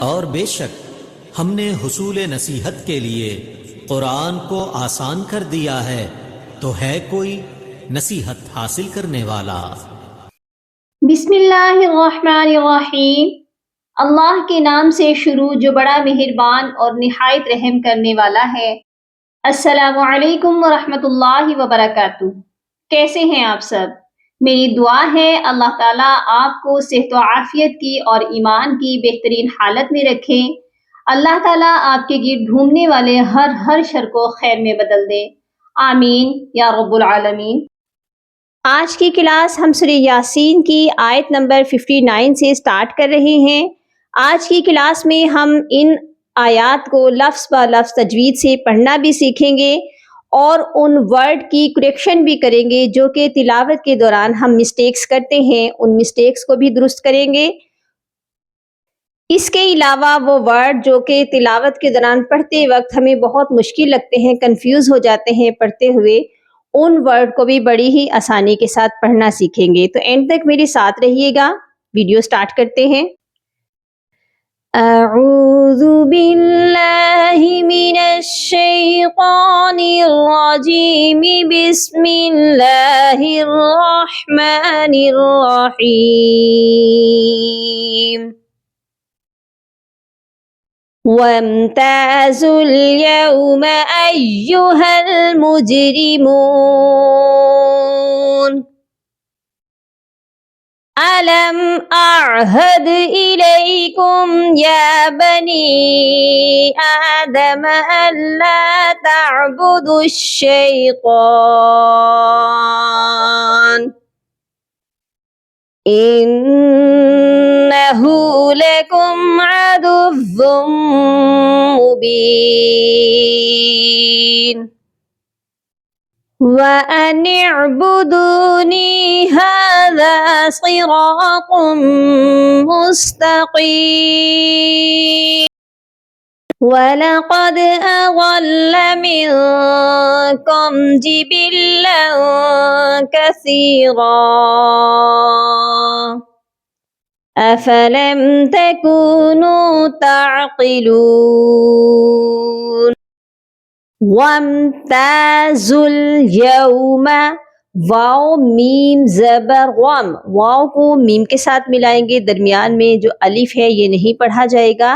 اور بے شک ہم نے حصول نصیحت کے لیے قرآن کو آسان کر دیا ہے، تو ہے کوئی نصیحت حاصل کرنے والا؟ بسم اللہ الرحمن الرحیم۔ اللہ کے نام سے شروع جو بڑا مہربان اور نہایت رحم کرنے والا ہے۔ السلام علیکم ورحمۃ اللہ وبرکاتہ۔ کیسے ہیں آپ سب؟ میری دعا ہے اللہ تعالیٰ آپ کو صحت و عافیت کی اور ایمان کی بہترین حالت میں رکھے۔ اللہ تعالیٰ آپ کے گرد گھومنے والے ہر شر کو خیر میں بدل دے، آمین یا رب العالمین۔ آج کی کلاس ہم سورہ یاسین کی آیت نمبر 59 سے سٹارٹ کر رہے ہیں۔ آج کی کلاس میں ہم ان آیات کو لفظ بہ لفظ تجوید سے پڑھنا بھی سیکھیں گے اور ان ورڈ کی کریکشن بھی کریں گے جو کہ تلاوت کے دوران ہم مسٹیکس کرتے ہیں، ان مسٹیکس کو بھی درست کریں گے۔ اس کے علاوہ وہ ورڈ جو کہ تلاوت کے دوران پڑھتے وقت ہمیں بہت مشکل لگتے ہیں، کنفیوز ہو جاتے ہیں پڑھتے ہوئے، ان ورڈ کو بھی بڑی ہی آسانی کے ساتھ پڑھنا سیکھیں گے۔ تو اینڈ تک میرے ساتھ رہیے گا۔ ویڈیو سٹارٹ کرتے ہیں۔ اعوذ باللہ من الشیطان الرجیم، بسم اللہ الرحمن الرحیم۔ وَامْتَازُوا الْيَوْمَ أَيُّهَا الْمُجْرِمُونَ أَلَمْ أَعْهَدْ إِلَيْكُمْ يَا بَنِي آدَمَ أَلَّا تَعْبُدُوا الشَّيْطَانَ إِنَّهُ لَكُمْ عَدُوٌّ مُّبِينٌ وَأَنِ اعْبُدُونِي هَذَا صِرَاطٌ مُّسْتَقِيمٌ وَلَقَدْ أَضَلَّ مِنكُمْ جِبِلًّا كَثِيرًا أَفَلَمْ تَكُونُوا تَعْقِلُونَ وَامْتَازُوا الْيَوْمَ، واو میم زبر غم، واو کو میم کے ساتھ ملائیں گے، درمیان میں جو الف ہے یہ نہیں پڑھا جائے گا،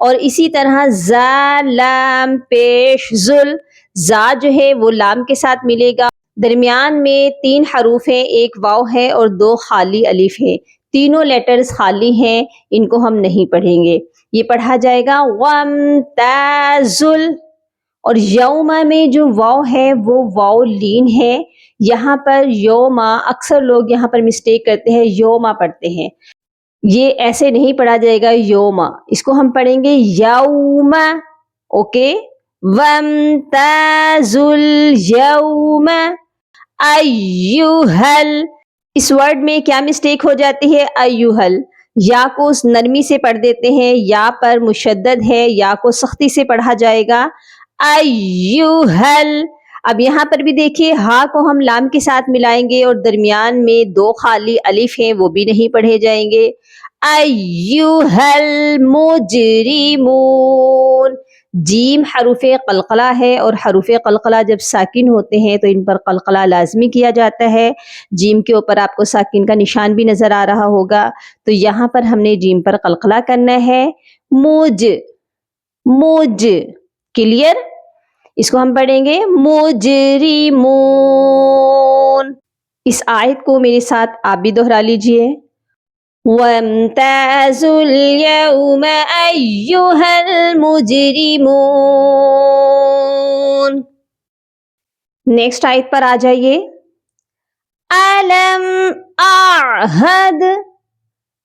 اور اسی طرح زا لام پیش ذل، زا جو ہے وہ لام کے ساتھ ملے گا، درمیان میں 3 حروف ہیں، ایک واو ہے اور 2 خالی الف ہے، تینوں لیٹرز خالی ہیں، ان کو ہم نہیں پڑھیں گے، یہ پڑھا جائے گا وَامْتَازُل۔ اور یوما میں جو واو ہے وہ واو لین ہے، یہاں پر یوما، اکثر لوگ یہاں پر مسٹیک کرتے ہیں، یوما پڑھتے ہیں، یہ ایسے نہیں پڑھا جائے گا یوما، اس کو ہم پڑھیں گے یوما، اوکے۔ وَامْتَازُوا الْيَوْمَ أَيُّهَا، اس ورڈ میں کیا مسٹیک ہو جاتی ہے؟ ایوہل، یا کو نرمی سے پڑھ دیتے ہیں، یا پر مشدد ہے، یا کو سختی سے پڑھا جائے گا ایوہل۔ اب یہاں پر بھی دیکھیے ہا کو ہم لام کے ساتھ ملائیں گے اور درمیان میں 2 خالی الف ہیں، وہ بھی نہیں پڑھے جائیں گے ایوہل مجرمون۔ جیم حروف قلقلہ ہے اور حروف قلقلہ جب ساکن ہوتے ہیں تو ان پر قلقلہ لازمی کیا جاتا ہے، جیم کے اوپر آپ کو ساکن کا نشان بھی نظر آ رہا ہوگا، تو یہاں پر ہم نے جیم پر قلقلہ کرنا ہے، مج کلیئر، اس کو ہم پڑھیں گے مجرمون۔ اس آیت کو میرے ساتھ آپ بھی دہرا لیجئے، وَامْتَازُوا الْيَوْمَ أَيُّهَا الْمُجْرِمُونَ۔ نیکسٹ آیت پر آ جائیے، علم اعہد،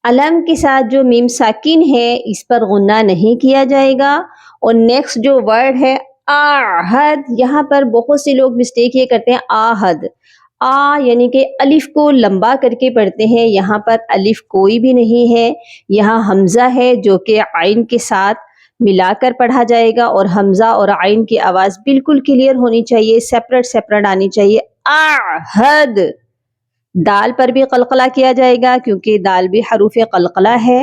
علم کے ساتھ جو میم ساکن ہے اس پر غنہ نہیں کیا جائے گا، اور نیکسٹ جو ورڈ ہے اعہد، یہاں پر بہت سے لوگ مسٹیک یہ کرتے ہیں آہد، یعنی کہ الف کو لمبا کر کے پڑھتے ہیں، یہاں پر الف کوئی بھی نہیں ہے، یہاں حمزہ ہے جو کہ عین کے ساتھ ملا کر پڑھا جائے گا، اور حمزہ اور عین کی آواز بالکل کلیئر ہونی چاہیے، سیپریٹ آنی چاہیے، اعہد۔ دال پر بھی قلقلہ کیا جائے گا کیونکہ دال بھی حروف قلقلہ ہے،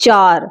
4।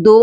2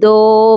2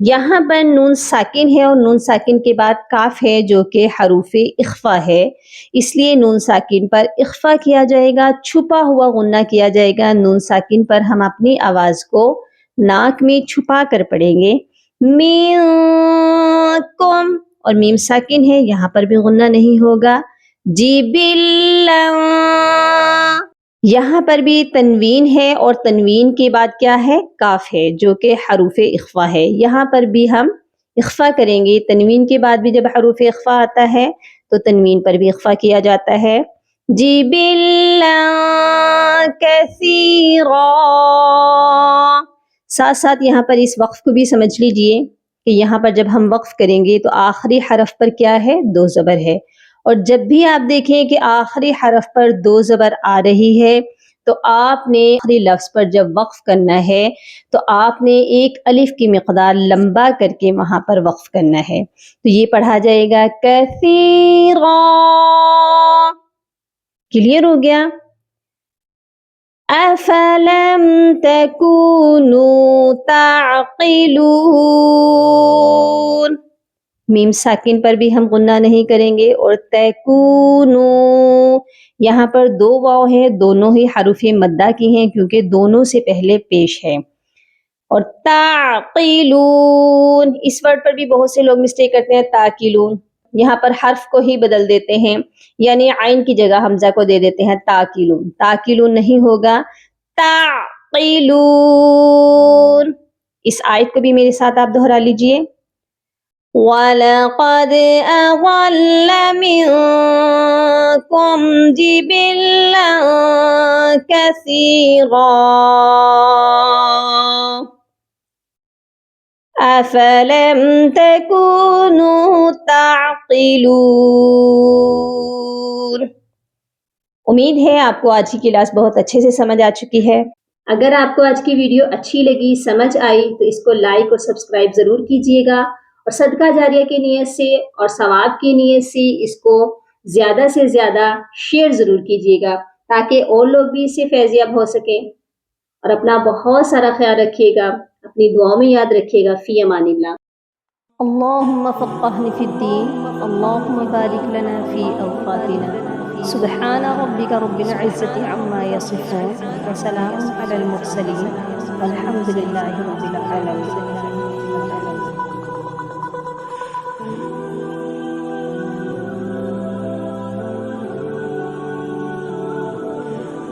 یہاں پر نون ساکن ہے اور نون ساکن کے بعد کاف ہے جو کہ حروف اخفا ہے، اس لیے نون ساکن پر اخفا کیا جائے گا، چھپا ہوا غنہ کیا جائے گا۔ نون ساکن پر ہم اپنی آواز کو ناک میں چھپا کر پڑھیں گے، منکم، اور میم ساکن ہے یہاں پر بھی غنہ نہیں ہوگا، جبلا، یہاں پر بھی تنوین ہے اور تنوین کے بعد کیا ہے؟ کاف ہے جو کہ حروف اخفا ہے، یہاں پر بھی ہم اخفا کریں گے۔ تنوین کے بعد بھی جب حروف اخفا آتا ہے تو تنوین پر بھی اخفا کیا جاتا ہے، جبلا کثیرا۔ ساتھ ساتھ یہاں پر اس وقف کو بھی سمجھ لیجئے کہ یہاں پر جب ہم وقف کریں گے تو آخری حرف پر کیا ہے؟ دو زبر ہے، اور جب بھی آپ دیکھیں کہ آخری حرف پر دو زبر آ رہی ہے تو آپ نے آخری لفظ پر جب وقف کرنا ہے تو آپ نے ایک الف کی مقدار لمبا کر کے وہاں پر وقف کرنا ہے، تو یہ پڑھا جائے گا کثیرا۔ کلیئر ہو گیا؟ افلم تکونوا تعقلون، میم ساکن پر بھی ہم غنہ نہیں کریں گے، اور تکونو یہاں پر دو واو ہے، دونوں ہی حروف مدہ کی ہیں کیونکہ دونوں سے پہلے پیش ہے، اور تعقلون، اس ورڈ پر بھی بہت سے لوگ مسٹیک کرتے ہیں، تاکلون، یہاں پر حرف کو ہی بدل دیتے ہیں، یعنی عین کی جگہ حمزہ کو دے دیتے ہیں تاکلون، تاکلون نہیں ہوگا، تعقلون۔ اس آیت کو بھی میرے ساتھ آپ دہرا لیجئے، وَلَقَدْ أَضَلَّ مِنكُمْ جِبِلًّا كَثِيرًا أَفَلَمْ تَكُونُوا تَعْقِلُونَ۔ امید ہے آپ کو آج کی کلاس بہت اچھے سے سمجھ آ چکی ہے۔ اگر آپ کو آج کی ویڈیو اچھی لگی، سمجھ آئی تو اس کو لائک اور سبسکرائب ضرور کیجیے گا، اور صدقہ جاریہ کی نیت سے اور ثواب کی نیت سے اس کو زیادہ سے زیادہ شیئر ضرور کیجیے گا تاکہ اور لوگ بھی اس سے فیض یاب ہو سکیں، اور اپنا بہت سارا خیال رکھیے گا، اپنی دعاؤں میں یاد رکھیے گا۔ فی امان اللہ۔ اللهم فقهني في الدين، اللهم بارك لنا في أوقاتنا، سبحان ربك رب العزة عما يصفون، وسلام على المرسلين، والحمد لله رب العالمين۔